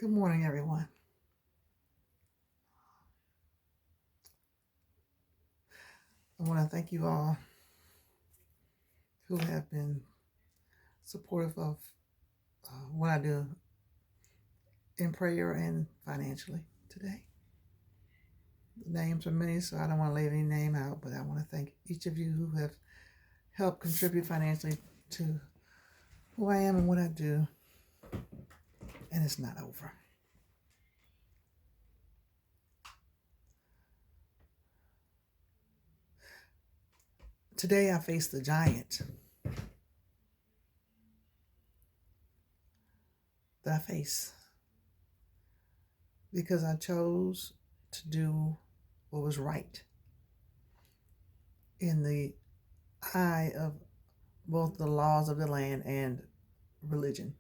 Good morning, everyone. I want to thank you all who have been supportive of what I do in prayer and financially today. The names are many, so I don't want to leave any name out, but I want to thank each of you who have helped contribute financially to who I am and what I do. And it's not over. Today I face the giant that I face because I chose to do what was right in the eye of both the laws of the land and religion,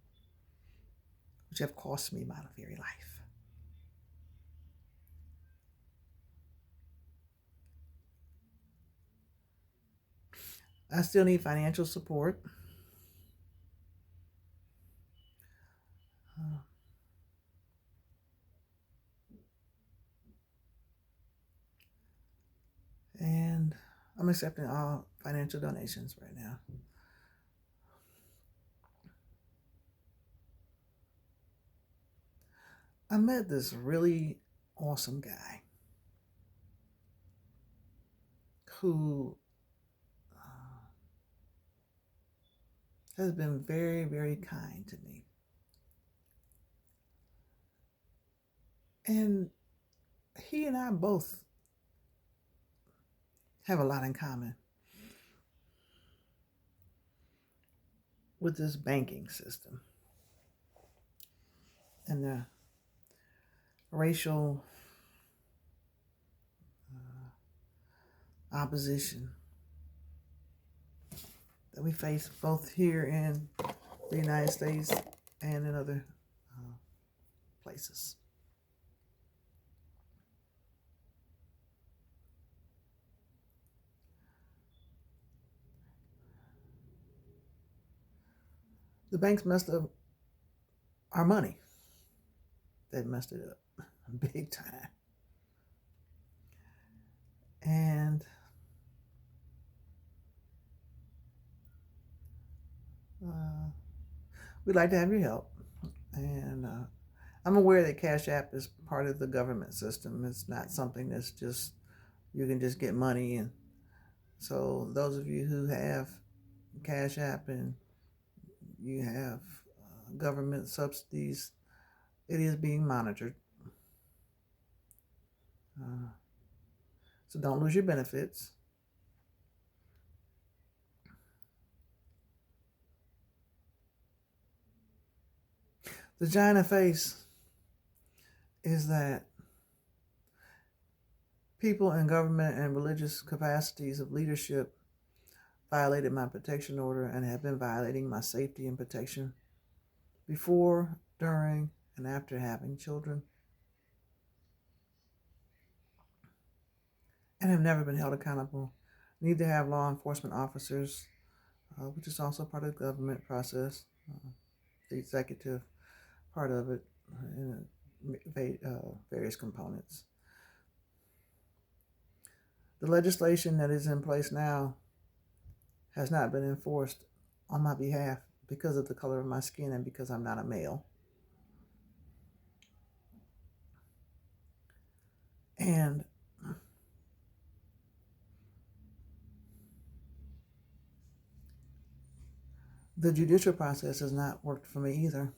which have cost me my very life. I still need financial support. Uh, and I'm accepting all financial donations right now. I met this really awesome guy who has been very, very kind to me. And he and I both have a lot in common with this banking system and the racial opposition that we face both here in the United States and in other places. The banks messed up our money. They messed it up big time. And we'd like to have your help. And I'm aware that Cash App is part of the government system. It's not something that's just, you can just get money. And so those of you who have Cash App and you have government subsidies, it is being monitored. So don't lose your benefits. The giant I face is that people in government and religious capacities of leadership violated my protection order and have been violating my safety and protection before, during, and after having children, and have never been held accountable. Neither have law enforcement officers, which is also part of the government process, the executive part of it, in various components. The legislation that is in place now has not been enforced on my behalf because of the color of my skin and because I'm not a male. And the judicial process has not worked for me either.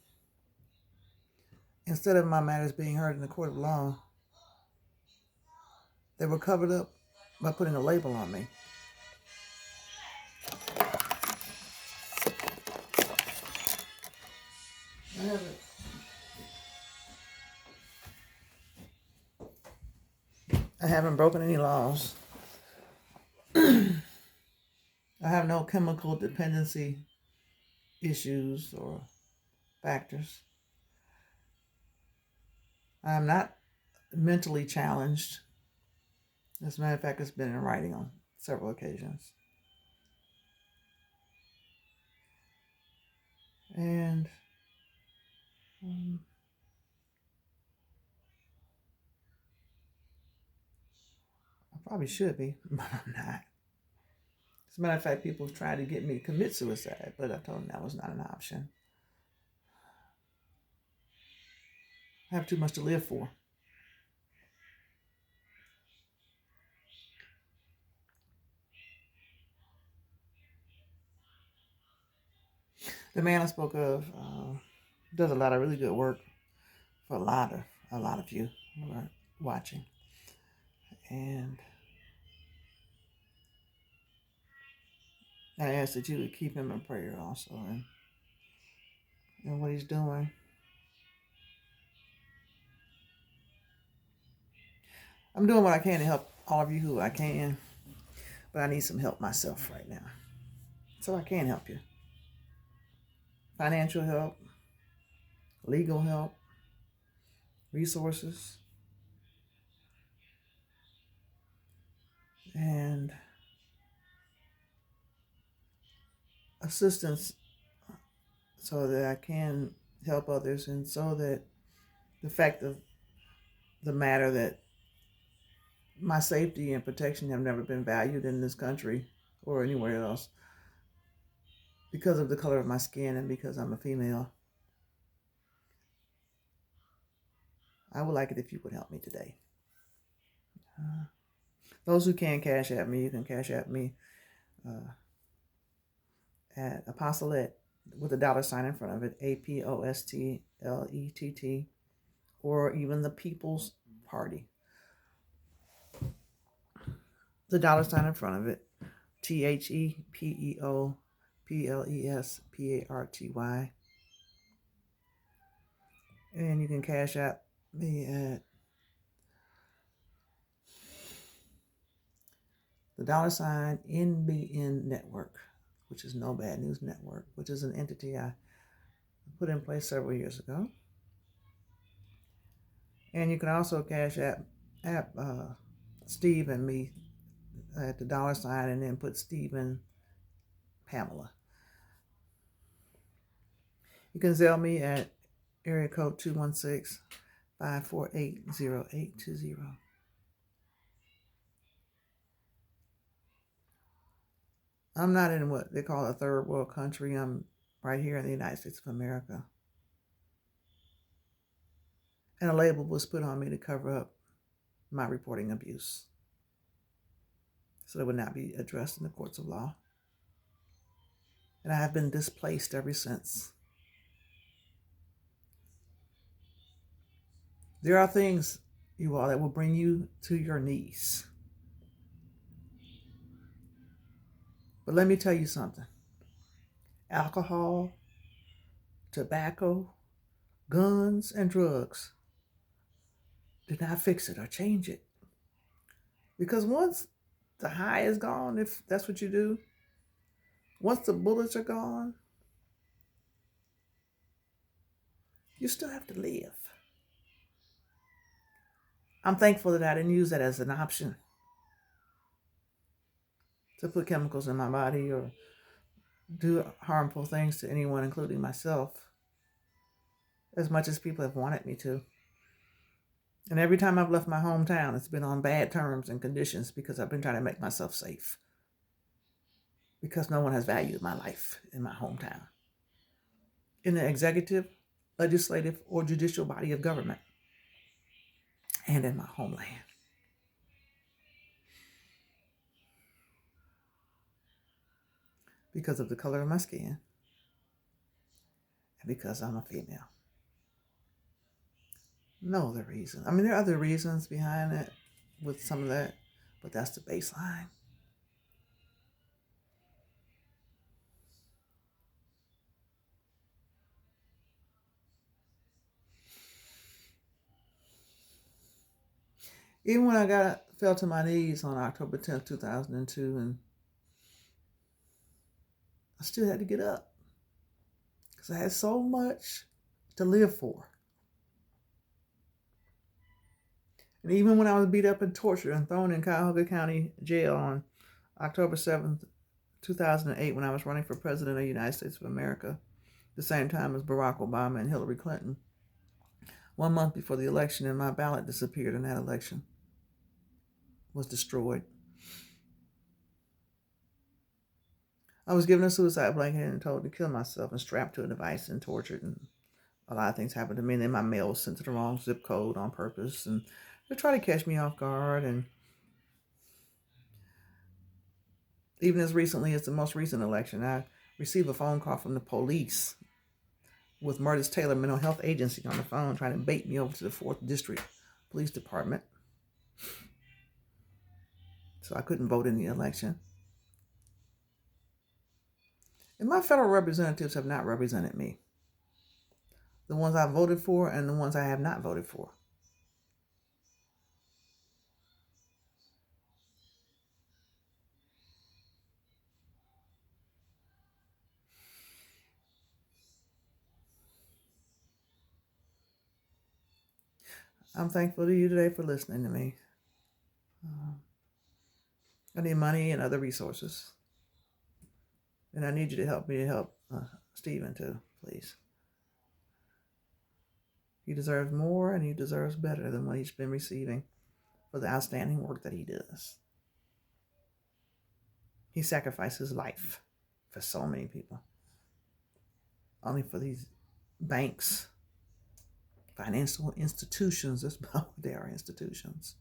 Instead of my matters being heard in the court of law, they were covered up by putting a label on me. I haven't broken any laws. I have no chemical dependency issues or factors. I'm not mentally challenged. As a matter of fact, it's been in writing on several occasions. And probably should be, but I'm not. As a matter of fact, people tried to get me to commit suicide, but I told them that was not an option. I have too much to live for. The man I spoke of does a lot of really good work for a lot of you who are watching, and I ask that you would keep him in prayer also, and what he's doing. I'm doing what I can to help all of you who I can, but I need some help myself right now, so I can help you. Financial help, legal help, resources, and assistance so that I can help others, and so that the fact of the matter that my safety and protection have never been valued in this country or anywhere else because of the color of my skin and because I'm a female. I would like it if you would help me today. Those who can cash at me, you can cash at me at Apostolette with a $ in front of it, APOSTLETT, or even the People's Party. The $ in front of it, THEPEOPLESPARTY. And you can cash at me at the $ NBN Network, which is No Bad News Network, which is an entity I put in place several years ago. And you can also cash at Steve and me at the $ and then put Stephen Pamela. You can Zelle me at area code 216-548-0820. I'm not in what they call a third world country. I'm right here in the United States of America. And a label was put on me to cover up my reporting abuse, so it would not be addressed in the courts of law. And I have been displaced ever since. There are things, you all, that will bring you to your knees. But let me tell you something. Alcohol, tobacco, guns, and drugs did not fix it or change it. Because once the high is gone, if that's what you do, once the bullets are gone, you still have to live. I'm thankful that I didn't use that as an option to put chemicals in my body or do harmful things to anyone, including myself, as much as people have wanted me to. And every time I've left my hometown, it's been on bad terms and conditions because I've been trying to make myself safe. Because no one has valued my life in my hometown, in the executive, legislative, or judicial body of government, and in my homeland. Because of the color of my skin, and because I'm a female. No other reason. I mean, there are other reasons behind it with some of that, but that's the baseline. Even when I fell to my knees on October 10th, 2002, and I still had to get up because I had so much to live for. And even when I was beat up and tortured and thrown in Cuyahoga County Jail on October 7th, 2008, when I was running for president of the United States of America, the same time as Barack Obama and Hillary Clinton, 1 month before the election, and my ballot disappeared in that election, was destroyed. I was given a suicide blanket and told to kill myself and strapped to a device and tortured. And a lot of things happened to me. And then my mail was sent to the wrong zip code on purpose and to try to catch me off guard. And even as recently as the most recent election, I received a phone call from the police with Murtis Taylor Mental Health Agency on the phone trying to bait me over to the 4th District Police Department. So I couldn't vote in the election. And my federal representatives have not represented me. The ones I voted for and the ones I have not voted for. I'm thankful to you today for listening to me. I need money and other resources. And I need you to help me to help Stephen too, please. He deserves more and he deserves better than what he's been receiving for the outstanding work that he does. He sacrificed his life for so many people. Only for these banks, financial institutions, that's about what they are, institutions,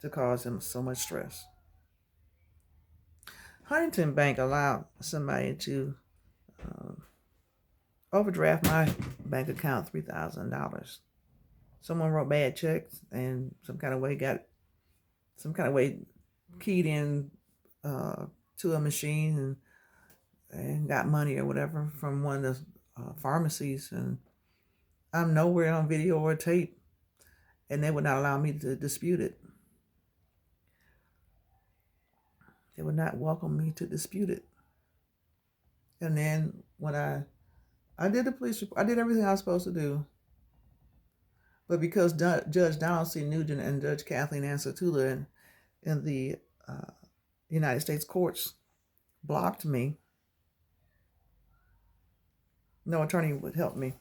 to cause him so much stress. Huntington Bank allowed somebody to overdraft my bank account $3,000. Someone wrote bad checks and some kind of way keyed in to a machine and got money or whatever from one of the pharmacies, and I'm nowhere on video or tape, and they would not allow me to dispute it. They would not welcome me to dispute it. And then when I did the police report, I did everything I was supposed to do, but because Judge Donald C. Nugent and Judge Kathleen Ann Satula in the United States courts blocked me, no attorney would help me.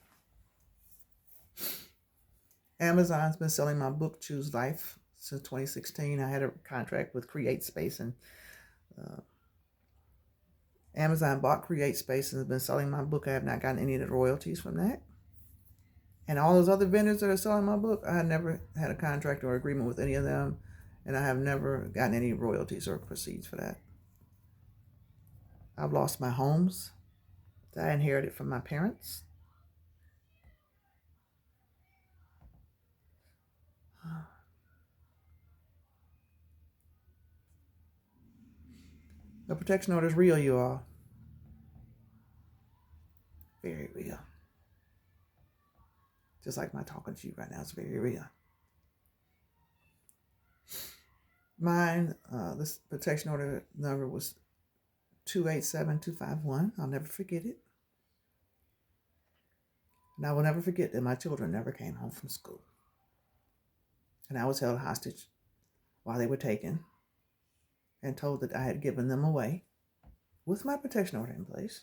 Amazon's been selling my book, Choose Life, since 2016. I had a contract with CreateSpace, and Amazon bought CreateSpace and has been selling my book. I have not gotten any of the royalties from that. And all those other vendors that are selling my book, I have never had a contract or agreement with any of them, and I have never gotten any royalties or proceeds for that. I've lost my homes that I inherited from my parents. The protection order is real, you all. Very real. Just like my talking to you right now, it's very real. Mine, this protection order number was 287251. I'll never forget it. And I will never forget that my children never came home from school. And I was held hostage while they were taken and told that I had given them away with my protection order in place.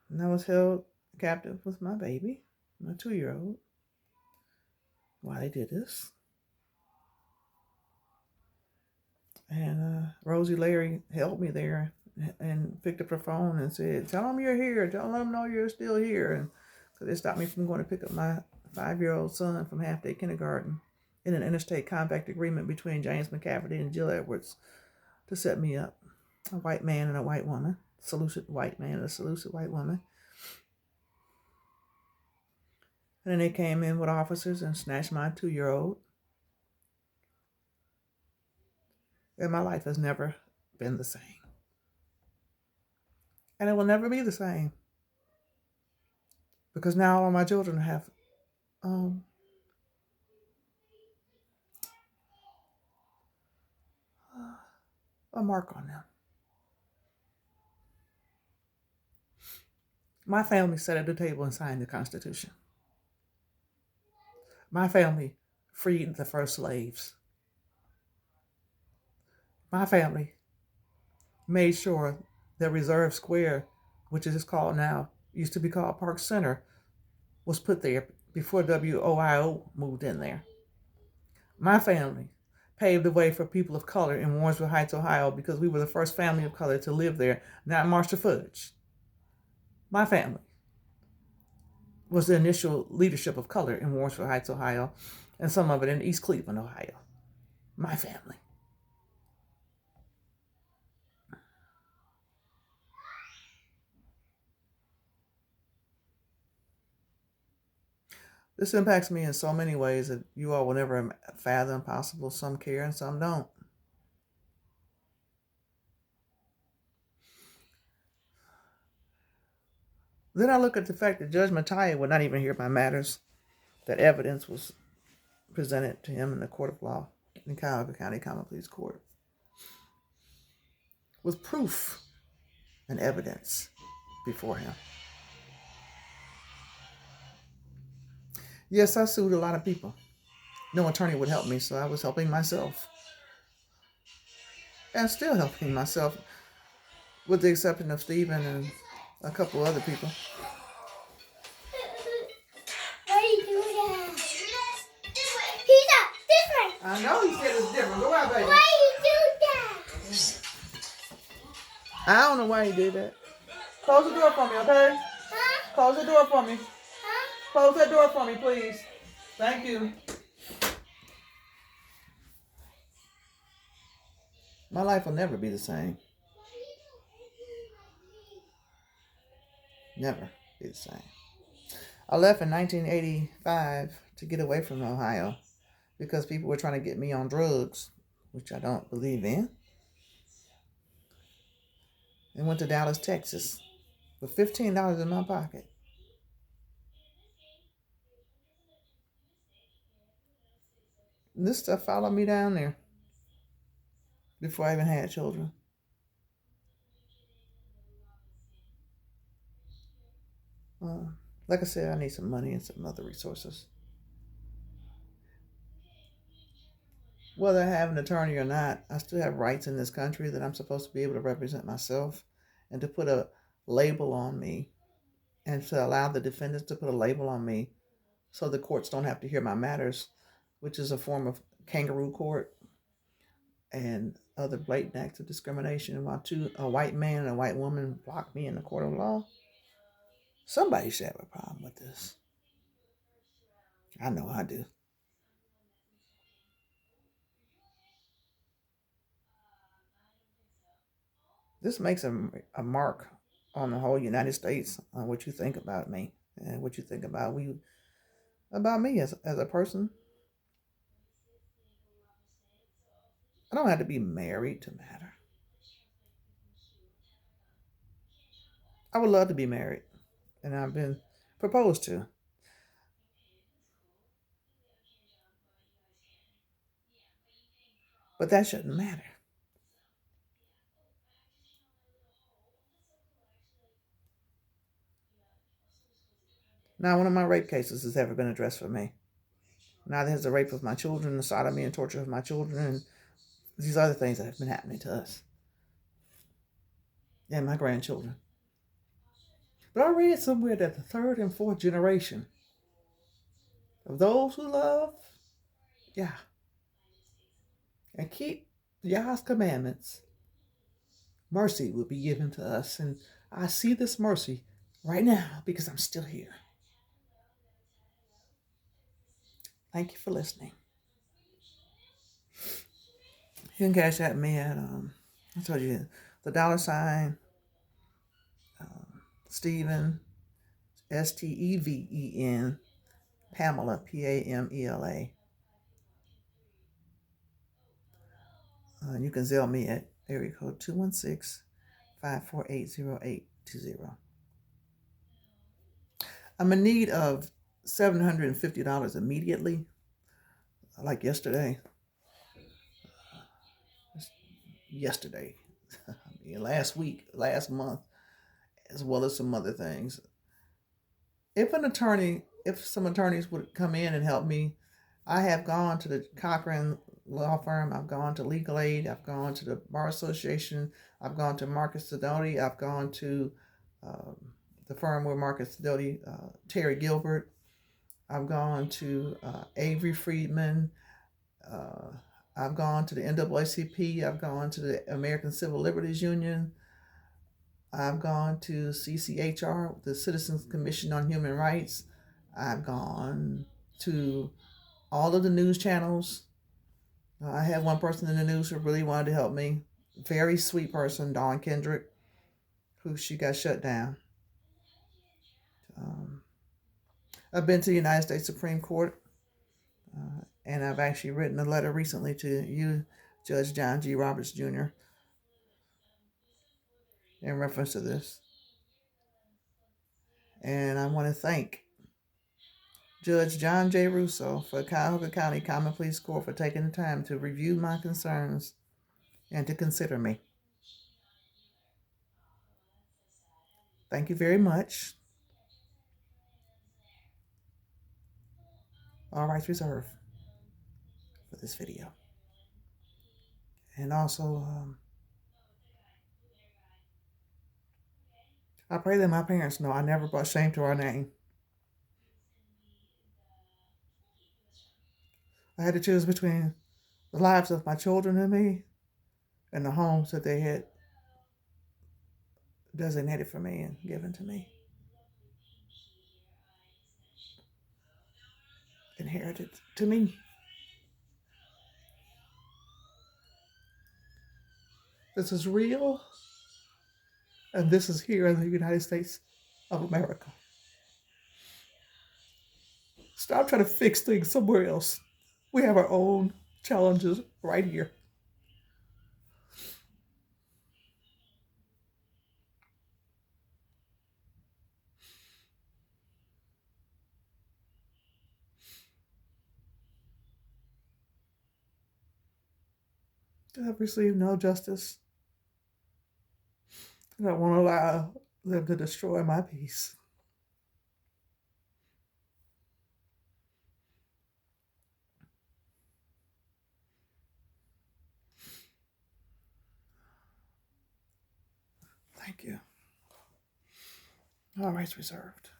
And I was held captive with my baby, my 2-year-old, while they did this. And Rosie Larry helped me there and picked up her phone and said, "Tell them you're here. Tell them know you're still here." And so they stopped me from going to pick up my 5-year-old son from half-day kindergarten in an interstate compact agreement between James McCafferty and Jill Edwards to set me up. A white man and a white woman. Seleucid white man and a Seleucid white woman. And then they came in with officers and snatched my 2-year-old. And my life has never been the same. And it will never be the same. Because now all my children have a mark on them. My family sat at the table and signed the Constitution. My family freed the first slaves. My family made sure that Reserve Square, which is called now, used to be called Park Center, was put there before WOIO moved in there. My family paved the way for people of color in Warrensville Heights, Ohio, because we were the first family of color to live there, not Marshall Fudge. My family was the initial leadership of color in Warrensville Heights, Ohio, and some of it in East Cleveland, Ohio. My family. This impacts me in so many ways that you all will never fathom possible. Some care and some don't. Then I look at the fact that Judge Mattia would not even hear my matters, that evidence was presented to him in the court of law in Cuyahoga County Common Pleas Court with proof and evidence before him. Yes, I sued a lot of people. No attorney would help me, so I was helping myself. And still helping myself, with the exception of Stephen and a couple other people. Why do you do that? He's up different. I know he said it's different. Go out, baby. Why do you do that? I don't know why he did that. Close the door for me, okay? Huh? Close the door for me. Huh? Close that door for me, please. Thank you. My life will never be the same. Never be the same. I left in 1985 to get away from Ohio because people were trying to get me on drugs, which I don't believe in. And went to Dallas, Texas with $15 in my pocket. And this stuff followed me down there before I even had children. Like I said, I need some money and some other resources. Whether I have an attorney or not, I still have rights in this country that I'm supposed to be able to represent myself, and to put a label on me and to allow the defendants to put a label on me so the courts don't have to hear my matters, which is a form of kangaroo court and other blatant acts of discrimination. While a white man and a white woman block me in the court of law, somebody should have a problem with this. I know I do. This makes a mark on the whole United States on what you think about me and what you think about me as a person. I don't have to be married to matter. I would love to be married, and I've been proposed to. But that shouldn't matter. Not one of my rape cases has ever been addressed for me. Neither has the rape of my children, the sodomy and torture of my children, and these other things that have been happening to us and my grandchildren. But I read somewhere that the third and fourth generation of those who love Yah and keep Yah's commandments, mercy will be given to us. And I see this mercy right now because I'm still here. Thank you for listening. You can cash at me at, I told you, the $, Stephen, Steven, Pamela, Pamela. You can Zelle me at area code 216-548-0820. I'm in need of $750 immediately, like yesterday. Last week, last month, as well as some other things. If some attorneys would come in and help me, I have gone to the Cochran Law Firm, I've gone to Legal Aid, I've gone to the Bar Association, I've gone to Marcus Sidoti, I've gone to the firm where Marcus Sidoti, Terry Gilbert, I've gone to Avery Friedman, I've gone to the NAACP. I've gone to the American Civil Liberties Union. I've gone to CCHR, the Citizens Commission on Human Rights. I've gone to all of the news channels. I had one person in the news who really wanted to help me. Very sweet person, Dawn Kendrick, who she got shut down. I've been to the United States Supreme Court, and I've actually written a letter recently to you, Judge John G. Roberts Jr., in reference to this. And I want to thank Judge John J. Russo for Cuyahoga County Common Pleas Court for taking the time to review my concerns and to consider me. Thank you very much. All rights reserved for this video. And also, I pray that my parents know I never brought shame to our name. I had to choose between the lives of my children and me and the homes that they had designated for me and given to me. Inherited to me. This is real, and this is here in the United States of America. Stop trying to fix things somewhere else. We have our own challenges right here. I have received no justice. I don't want to allow them to destroy my peace. Thank you. All rights reserved.